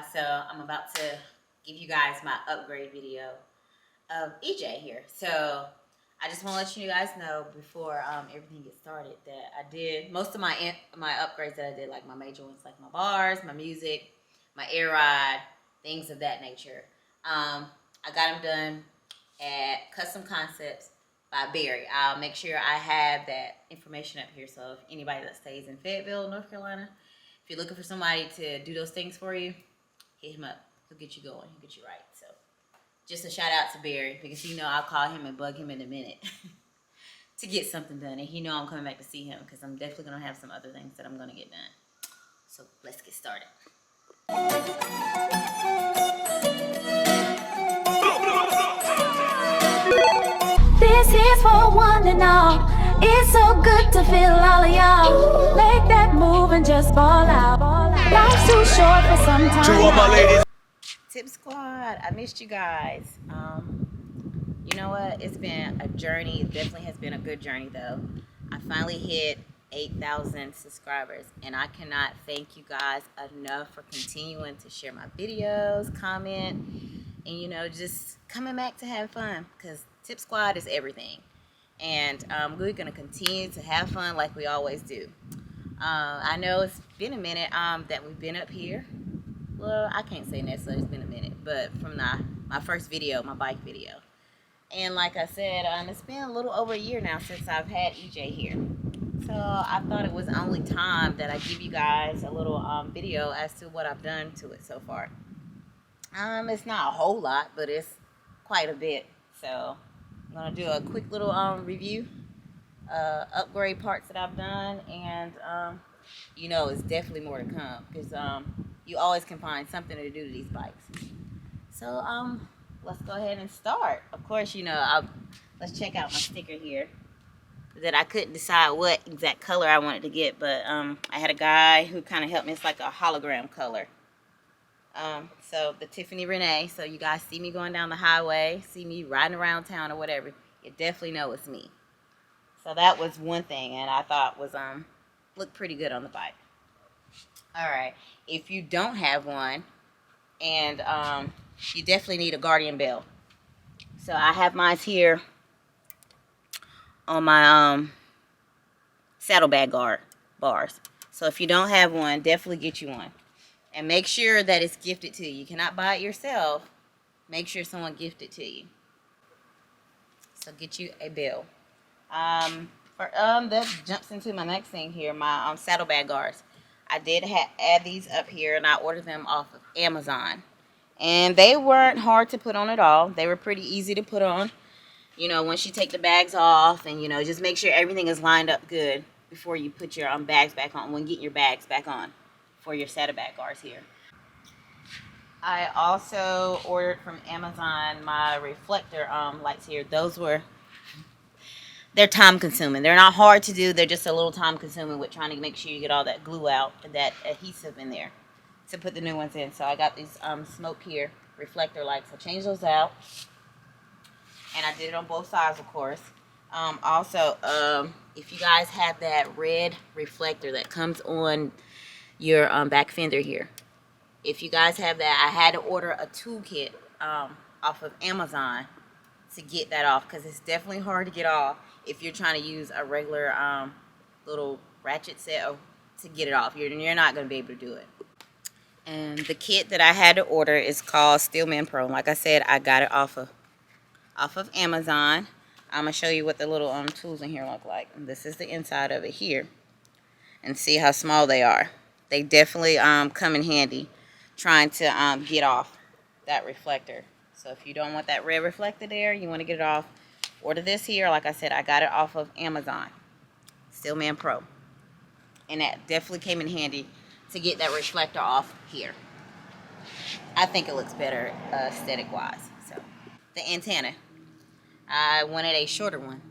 Squad. So I'm about to give you guys my upgrade video of EJ here. So I just want to let you guys know before everything gets started that I did most of my upgrades that I did, like my major ones, like my bars, my music, my air ride, things of that nature. I got them done at Custom Concepts by Barry. I'll make sure I have that information up here. So if anybody that stays in Fayetteville, North Carolina, if you're looking for somebody to do those things for you, hit him up. He'll get you going. He'll get you right. So just a shout out to Barry, because you know I'll call him and bug him in a minute to get something done. And he know I'm coming back to see him, because I'm definitely going to have some other things that I'm going to get done. So let's get started. This is for one and all. It's so good to feel all of y'all. Make that move and just ball out. Life's too short for some time. To all my ladies. Tip Squad, I missed you guys. You know what? It's been a journey. It definitely has been a good journey, though. I finally hit 8,000 subscribers, and I cannot thank you guys enough for continuing to share my videos, comment, and you know, just coming back to have fun, because Tip Squad is everything. And we're going to continue to have fun like we always do. I know it's been a minute that we've been up here. Well, I can't say necessarily it's been a minute, but from my first video, my bike video. And like I said, it's been a little over a year now since I've had EJ here. So I thought it was only time that I give you guys a little video as to what I've done to it so far. It's not a whole lot, but it's quite a bit. So I'm going to do a quick little review, upgrade parts that I've done, and you know, it's definitely more to come, because you always can find something to do to these bikes. So let's go ahead and start. Of course, you know, let's check out my sticker here that I couldn't decide what exact color I wanted to get, but I had a guy who kind of helped me. It's like a hologram color. So the Tiffany Renee, so you guys see me going down the highway, see me riding around town or whatever, you definitely know it's me. So that was one thing, and I thought was looked pretty good on the bike. All right, if you don't have one, and you definitely need a Guardian belt. So I have mine here on my saddlebag bars. So if you don't have one, definitely get you one. And make sure that it's gifted to you. You cannot buy it yourself. Make sure someone gifted to you. So get you a bill. That jumps into my next thing here, my saddlebag guards. I did add these up here, and I ordered them off of Amazon. And they weren't hard to put on at all. They were pretty easy to put on. You know, once you take the bags off, and you know, just make sure everything is lined up good before you put your bags back on, when getting your bags back on for your saddlebag guards here. I also ordered from Amazon my reflector lights here. They're time consuming. They're not hard to do. They're just a little time consuming with trying to make sure you get all that glue out and that adhesive in there to put the new ones in. So I got these smoke here reflector lights. I changed those out, and I did it on both sides, of course. Also, if you guys have that red reflector that comes on your back fender here, if you guys have that, I had to order a toolkit off of Amazon to get that off, because it's definitely hard to get off if you're trying to use a regular little ratchet set to get it off. You're not going to be able to do it. And the kit that I had to order is called Steelman Pro. Like I said, I got it off of Amazon. I'm going to show you what the little tools in here look like. And this is the inside of it here. And see how small they are. They definitely come in handy trying to get off that reflector. So if you don't want that red reflector there, you want to get it off, order this here. Like I said, I got it off of Amazon, Steelman Pro. And that definitely came in handy to get that reflector off here. I think it looks better aesthetic-wise. So the antenna, I wanted a shorter one.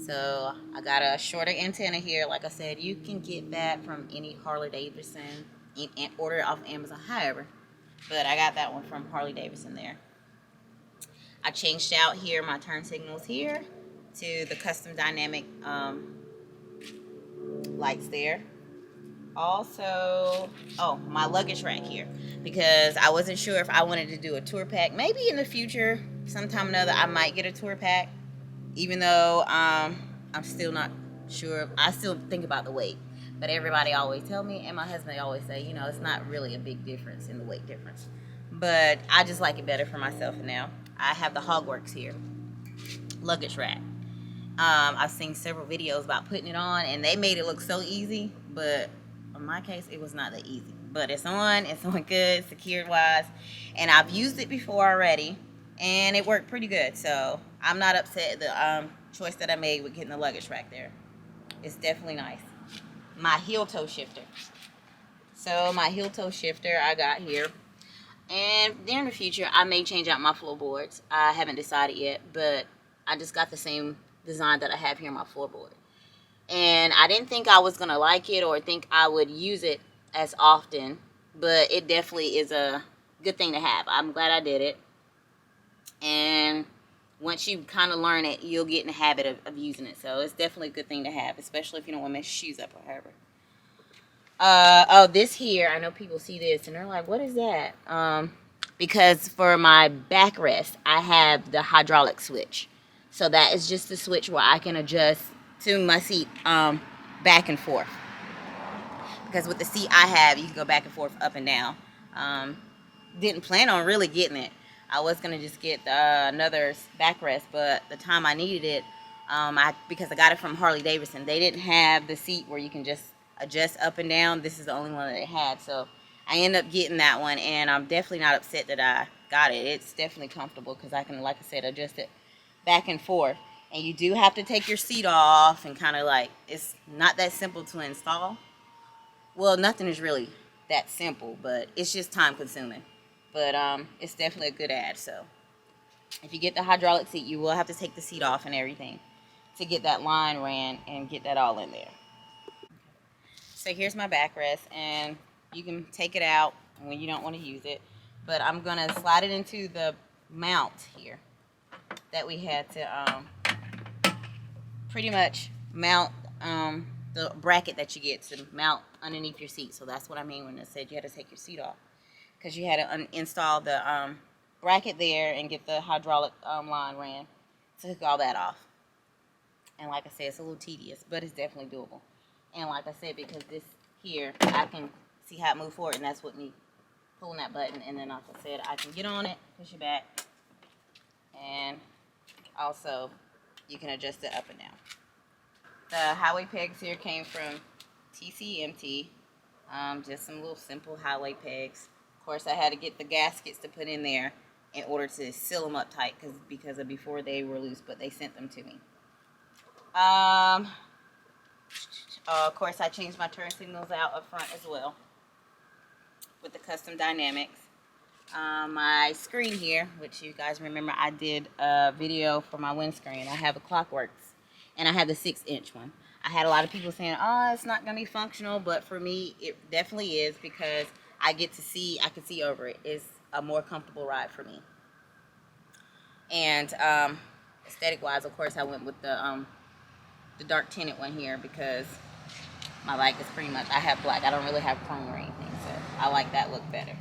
So I got a shorter antenna here. Like I said, you can get that from any Harley Davidson and order it off Amazon, however. But I got that one from Harley Davidson there. I changed out here my turn signals here to the custom dynamic lights there. Also, oh, my luggage rack here, because I wasn't sure if I wanted to do a tour pack. Maybe in the future, sometime or another, I might get a tour pack, even though I'm still not sure. I still think about the weight, but everybody always tell me, and my husband always say, you know, it's not really a big difference in the weight difference, but I just like it better for myself now. I have the Hogworks here luggage rack. I've seen several videos about putting it on, and they made it look so easy, but in my case, it was not that easy. But it's on good, secured wise, and I've used it before already, and it worked pretty good. So I'm not upset at the choice that I made with getting the luggage rack there. It's definitely nice. My heel toe shifter. So my heel toe shifter I got here, and in the future I may change out my floorboards. I haven't decided yet, but I just got the same design that I have here on my floorboard. And I didn't think I was going to like it or think I would use it as often, but it definitely is a good thing to have. I'm glad I did it. And once you kind of learn it, you'll get in the habit of using it. So it's definitely a good thing to have, especially if you don't want to mess your shoes up or whatever. Oh, this here, I know people see this and they're like, what is that? Because for my backrest, I have the hydraulic switch. So that is just the switch where I can adjust to my seat back and forth. Because with the seat I have, you can go back and forth, up and down. Didn't plan on really getting it. I was going to just get another backrest, but the time I needed it, because I got it from Harley Davidson, they didn't have the seat where you can just adjust up and down. This is the only one that they had. So I ended up getting that one, and I'm definitely not upset that I got it. It's definitely comfortable because I can, like I said, adjust it back and forth. And you do have to take your seat off and kind of like, it's not that simple to install. Well, nothing is really that simple, but it's just time consuming. But it's definitely a good ad. So if you get the hydraulic seat, you will have to take the seat off and everything to get that line ran and get that all in there. So here's my backrest, and you can take it out when you don't want to use it. But I'm going to slide it into the mount here that we had to pretty much mount the bracket that you get to mount underneath your seat. So that's what I mean when I said you had to take your seat off, because you had to install the bracket there and get the hydraulic line ran to hook all that off. And like I said, it's a little tedious, but it's definitely doable. And like I said, because this here, I can see how it moves forward, and that's with me pulling that button. And then like I said, I can get on it, push it back, and also you can adjust it up and down. The highway pegs here came from TCMT, just some little simple highway pegs. Of course, I had to get the gaskets to put in there in order to seal them up tight, because of before they were loose, but they sent them to me. Of course, I changed my turn signals out up front as well with the custom dynamics. My screen here, which you guys remember I did a video for my windscreen. I have a Clockworks, and I have the 6-inch one. I had a lot of people saying, oh, it's not going to be functional, but for me, it definitely is, because I can see over it. It's a more comfortable ride for me. And aesthetic-wise, of course, I went with the dark tinted one here, because my bike is pretty much, I have black. I don't really have chrome or anything, so I like that look better.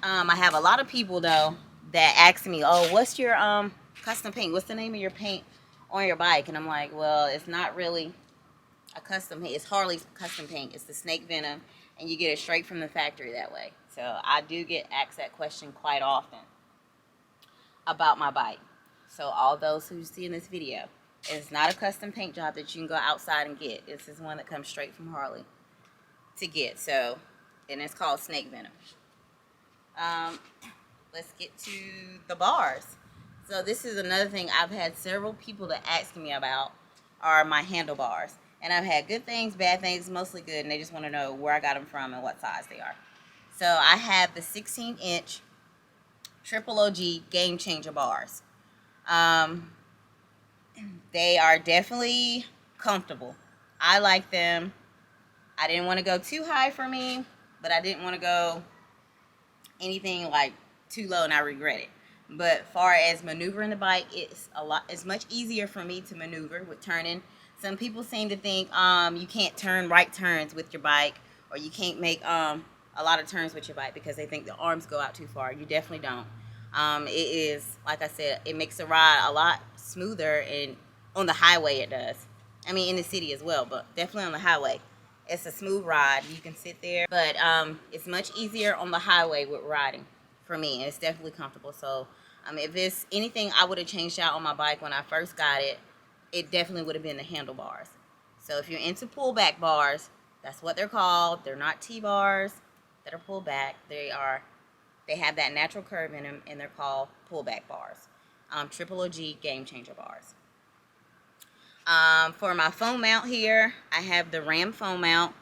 I have a lot of people, though, that ask me, oh, what's your custom paint? What's the name of your paint on your bike? And I'm like, well, it's not really a custom paint. It's Harley's custom paint. It's the Snake Venom, and you get it straight from the factory that way. So I do get asked that question quite often about my bike. So all those who see in this video, it's not a custom paint job that you can go outside and get. This is one that comes straight from Harley to get. So, and it's called Snake Venom. Let's get to the bars. So this is another thing I've had several people that ask me about, are my handlebars. And I've had good things, bad things, mostly good, and they just want to know where I got them from and what size they are. So I have the 16-inch Triple OG Game Changer bars. They are definitely comfortable. I like them. I didn't want to go too high for me, but I didn't want to go anything like too low, and I regret it. But far as maneuvering the bike, it's much easier for me to maneuver with turning Some people seem to think you can't turn right turns with your bike, or you can't make a lot of turns with your bike because they think the arms go out too far. You definitely don't. It is, like I said, it makes the ride a lot smoother, and on the highway it does. I mean, in the city as well, but definitely on the highway. It's a smooth ride. You can sit there, but it's much easier on the highway with riding for me. It's definitely comfortable. So if it's anything I would have changed out on my bike when I first got it, it definitely would have been the handlebars. So if you're into pullback bars, that's what they're called. They're not T-bars that are pulled back. They have that natural curve in them, and they're called pullback bars. Triple OG game changer bars. For my phone mount here, I have the Ram phone mount.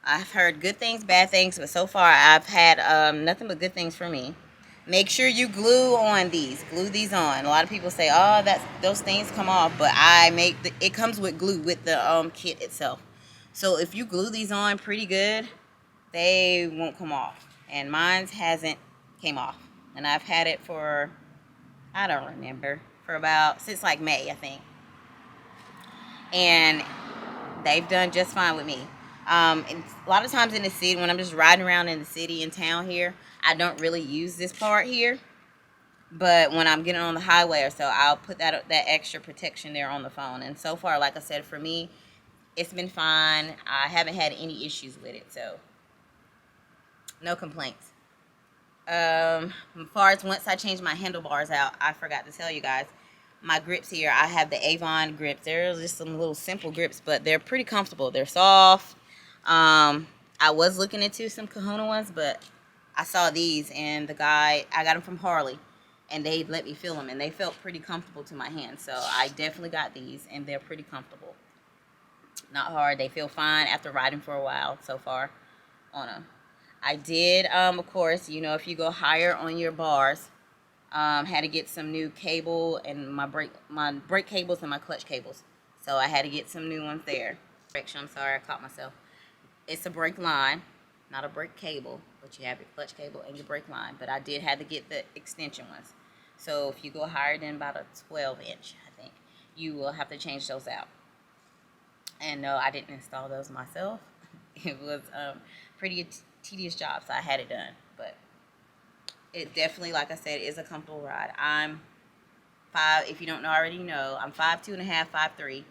I've heard good things, bad things, but so far I've had nothing but good things for me. Make sure you glue on these. Glue these on. A lot of people say, "Oh, those things come off," but it comes with glue with the kit itself. So if you glue these on pretty good, they won't come off. And mine hasn't came off, and I've had it for, I don't remember, since like May, I think. And they've done just fine with me. And a lot of times in the city, when I'm just riding around in the city, in town here, I don't really use this part here. But when I'm getting on the highway or so, I'll put that extra protection there on the phone. And so far, like I said, for me, it's been fine. I haven't had any issues with it, so no complaints. As far as once I changed my handlebars out, I forgot to tell you guys, my grips here, I have the Avon grips. They're just some little simple grips, but they're pretty comfortable. They're soft. I was looking into some Kahuna ones, but I saw these, and I got them from Harley, and they let me feel them, and they felt pretty comfortable to my hands. So I definitely got these, and they're pretty comfortable. Not hard. They feel fine after riding for a while so far on them. I did, of course, if you go higher on your bars, had to get some new cable and my brake cables and my clutch cables. So I had to get some new ones there. I'm sorry, I caught myself. It's a brake line, not a brake cable, but you have your clutch cable and your brake line. But I did have to get the extension ones. So if you go higher than about a 12-inch, I think, you will have to change those out. And no, I didn't install those myself. It was pretty tedious job, so I had it done. But it definitely, like I said, is a comfortable ride. I'm 5, if you don't already know, I'm 5'2.5", 5'3",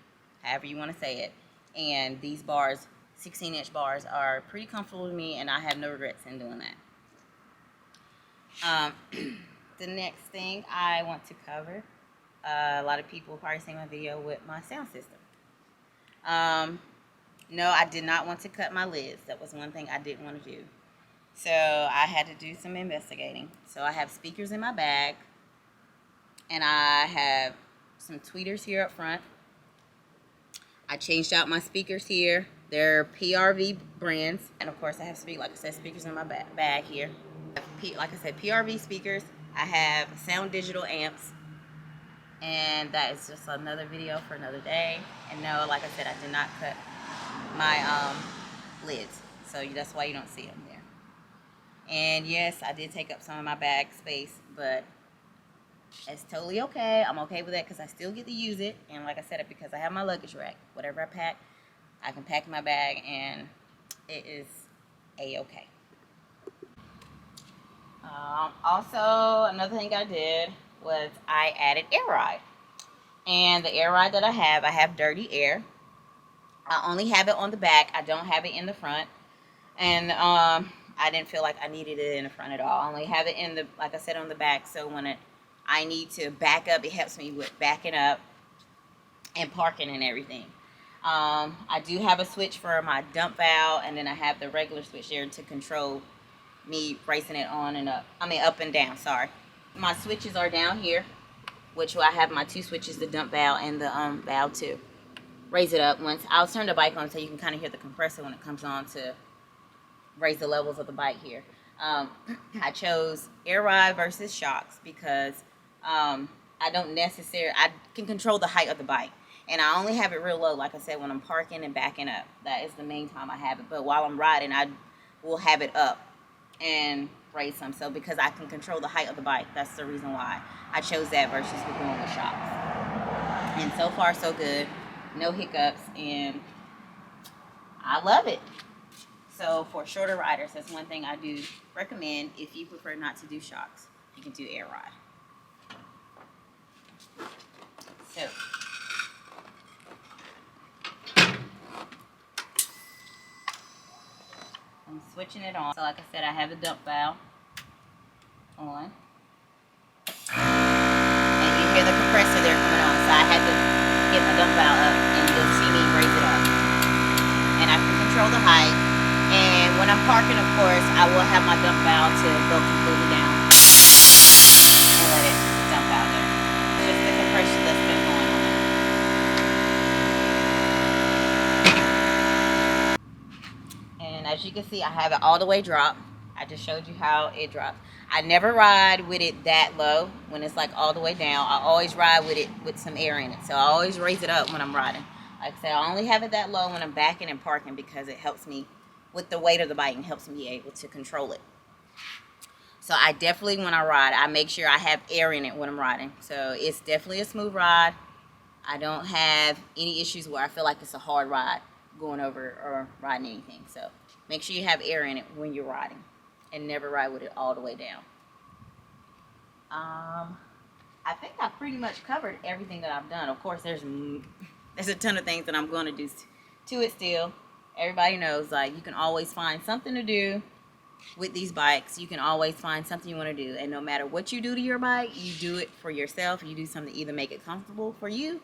however you want to say it. And these bars, 16-inch bars, are pretty comfortable with me, and I have no regrets in doing that. The next thing I want to cover, a lot of people probably seen my video with my sound system. No, I did not want to cut my lids. That was one thing I didn't want to do. So I had to do some investigating. So I have speakers in my bag, and I have some tweeters here up front. I changed out my speakers here. They're PRV brands, and of course I have speakers in my bag here. Like I said, PRV speakers. I have sound digital amps, and that is just another video for another day. And no, like I said, I did not cut my lids, so that's why you don't see them there. And yes, I did take up some of my bag space, but it's totally okay. I'm okay with that because I still get to use it. And like I said, because I have my luggage rack, whatever I pack, I can pack in my bag, and it is a-okay. Also, another thing I did was I added air ride. And the air ride that I have dirty air. I only have it on the back. I don't have it in the front. And I didn't feel like I needed it in the front at all. I only have it in the, like I said, on the back. So when I need to back up, it helps me with backing up and parking and everything. I do have a switch for my dump valve, and then I have the regular switch there to control me racing it on and up. Up and down, sorry. My switches are down here, which I have my 2 switches, the dump valve and the valve to raise it up. I'll turn the bike on so you can kind of hear the compressor when it comes on to raise the levels of the bike here. I chose air ride versus shocks because I can control the height of the bike. And I only have it real low, like I said, when I'm parking and backing up. That is the main time I have it. But while I'm riding, I will have it up and raise some. So because I can control the height of the bike, that's the reason why I chose that versus going with shocks. And so far, so good. no hiccups, and I love it. So for shorter riders, that's one thing I do recommend. If you prefer not to do shocks, you can do air ride. So I'm switching it on. So like I said, I have the dump valve on. And you hear the compressor there coming on. So I had to get my dump valve up, and you'll see me raise it up. And I can control the height. And when I'm parking, of course, I will have my dump valve to go completely down and let it dump out there. Just the compression that's been going on. And as you can see, I have it all the way dropped. I just showed you how it drops. I never ride with it that low when it's like all the way down. I always ride with it with some air in it. So I always raise it up when I'm riding. Like I said, I only have it that low when I'm backing and parking because it helps me with the weight of the bike and helps me be able to control it. So I definitely, when I ride, I make sure I have air in it when I'm riding. So it's definitely a smooth ride. I don't have any issues where I feel like it's a hard ride going over or riding anything. So make sure you have air in it when you're riding and never ride with it all the way down. I think I pretty much covered everything that I've done. Of course, there's a ton of things that I'm going to do to it still. Everybody knows, like, you can always find something to do with these bikes. You can always find something you want to do. And no matter what you do to your bike, you do it for yourself. You do something to either make it comfortable for you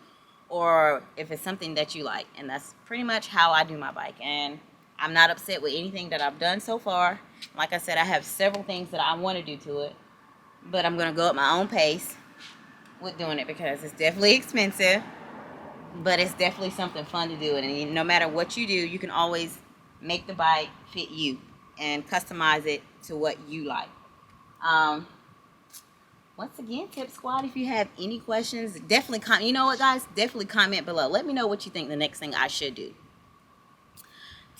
or if it's something that you like. And that's pretty much how I do my bike. And I'm not upset with anything that I've done so far. Like I said, I have several things that I want to do to it. But I'm going to go at my own pace with doing it because it's definitely expensive. But it's definitely something fun to do. And no matter what you do, you can always make the bike fit you and customize it to what you like. Once again, Tip Squad, if you have any questions, definitely comment. You know what, guys? Definitely comment below. Let me know what you think the next thing I should do.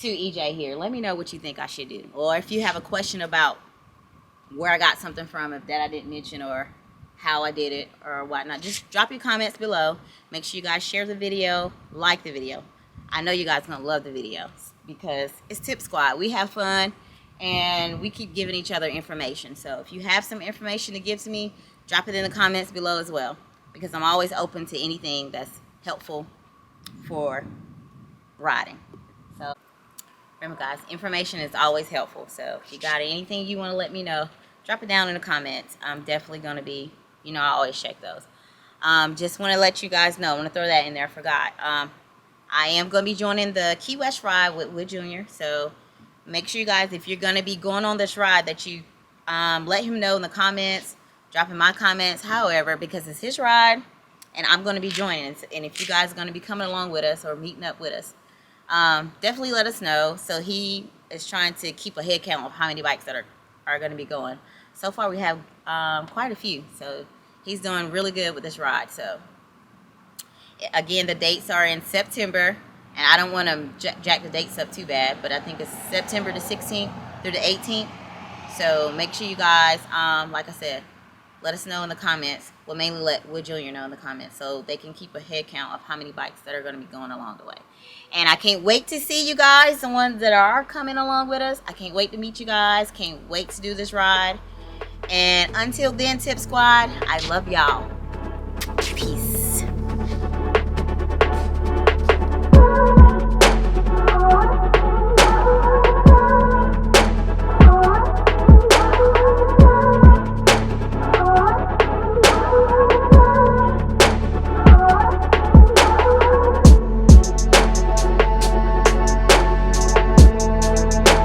To EJ here, let me know what you think I should do. Or if you have a question about where I got something from that I didn't mention, or how I did it or whatnot, just drop your comments below. Make sure you guys share the video, like the video. I know you guys are gonna love the videos because it's Tip Squad. We have fun and we keep giving each other information. So if you have some information to give to me, drop it in the comments below as well, because I'm always open to anything that's helpful for riding. So remember, guys, information is always helpful. So if you got anything you want to let me know, drop it down in the comments. I'm definitely going to be, you know, I always check those. Just want to let you guys know, I want to throw that in there, I forgot. I am going to be joining the Key West ride with Wood Jr. So make sure you guys, if you're going to be going on this ride, that you let him know in the comments, drop in my comments, however, because it's his ride and I'm going to be joining. And if you guys are going to be coming along with us or meeting up with us, definitely let us know. So he is trying to keep a head count of how many bikes that are going to be going. So far we have quite a few, so he's doing really good with this ride. So again, the dates are in September, and I don't want to jack the dates up too bad, but I think it's September the 16th through the 18th. So make sure you guys, like I said, let us know in the comments. Well, mainly let Wood Jr. know in the comments so they can keep a head count of how many bikes that are going to be going along the way. And I can't wait to see you guys, the ones that are coming along with us. I can't wait to meet you guys. Can't wait to do this ride. And until then, Tip Squad, I love y'all.